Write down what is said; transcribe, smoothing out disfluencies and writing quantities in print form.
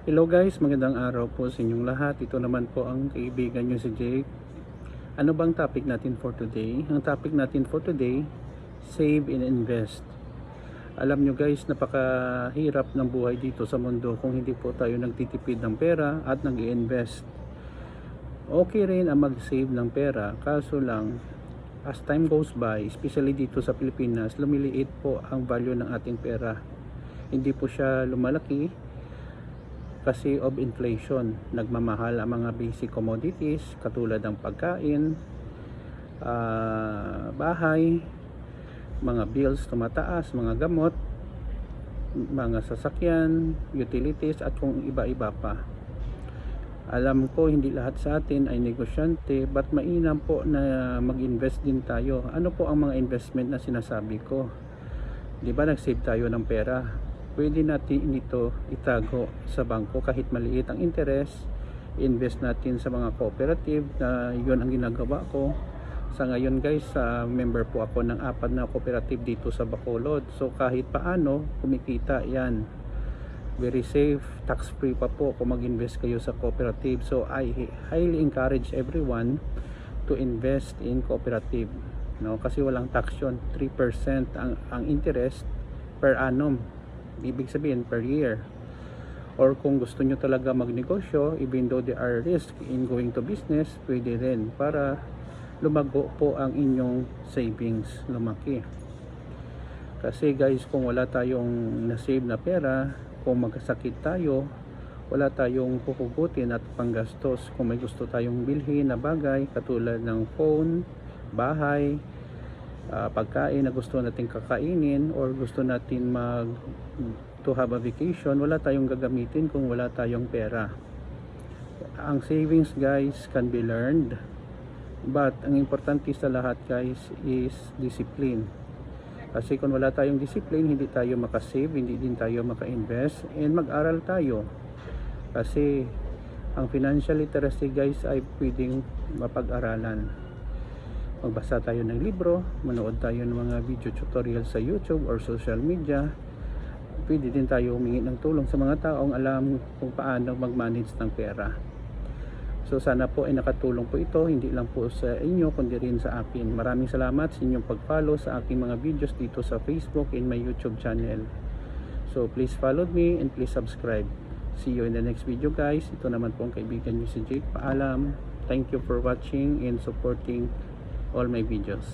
Hello guys, magandang araw po sa inyong lahat. Ito naman po ang kaibigan nyo si Jake. Ano bang topic natin for today? Ang topic natin for today, save and invest. Alam nyo guys, napakahirap ng buhay dito sa mundo kung hindi po tayo nagtitipid ng pera at nag-i-invest. Okay rin ang mag-save ng pera, kaso lang as time goes by, especially dito sa Pilipinas, lumiliit po ang value ng ating pera. Hindi po siya lumalaki kasi of inflation. Nagmamahal ang mga basic commodities katulad ng pagkain, bahay, mga bills tumataas, mga gamot, mga sasakyan, utilities at kung iba-iba pa. Alam ko hindi lahat sa atin ay negosyante, but mainam po na mag-invest din tayo. Ano po ang mga investment na sinasabi ko? Di ba nag-save tayo ng pera? Pwede natin ito itago sa bangko kahit maliit ang interest. Invest natin sa mga cooperative na yun ang ginagawa ko. Sa ngayon guys, member po ako ng 4 na cooperative dito sa Bacolod. So kahit paano, kumikita yan. Very safe, tax free pa po kung mag-invest kayo sa cooperative. So I highly encourage everyone to invest in cooperative. No? Kasi walang tax yun, 3% ang interest per annum. Ibig sabihin per year. Or kung gusto nyo talaga magnegosyo, even though there are risks in going to business, pwede rin para lumago po ang inyong savings, lumaki. Kasi guys, kung wala tayong nasave na pera, kung magkasakit tayo, wala tayong puhugutin at panggastos. Kung may gusto tayong bilhin na bagay katulad ng phone, bahay, pagkain na gusto natin kakainin, or gusto natin to have a vacation, wala tayong gagamitin kung wala tayong pera. Ang savings guys can be learned, but ang importante sa lahat guys is discipline. Kasi kung wala tayong discipline, hindi tayo makasave, hindi din tayo maka-invest, and mag-aral tayo. Kasi ang financial literacy guys ay pwedeng mapag-aralan. Magbasa tayo ng libro, manood tayo ng mga video tutorial sa YouTube or social media. Pwede din tayo humingi ng tulong sa mga taong alam kung paano mag-manage ng pera. So sana po ay nakatulong po ito, hindi lang po sa inyo kundi rin sa akin. Maraming salamat sa inyong pag-follow sa aking mga videos dito sa Facebook and my YouTube channel. So please follow me and please subscribe. See you in the next video guys. Ito naman po ang kaibigan niyo si Jake. Paalam. Thank you for watching and supporting all my videos.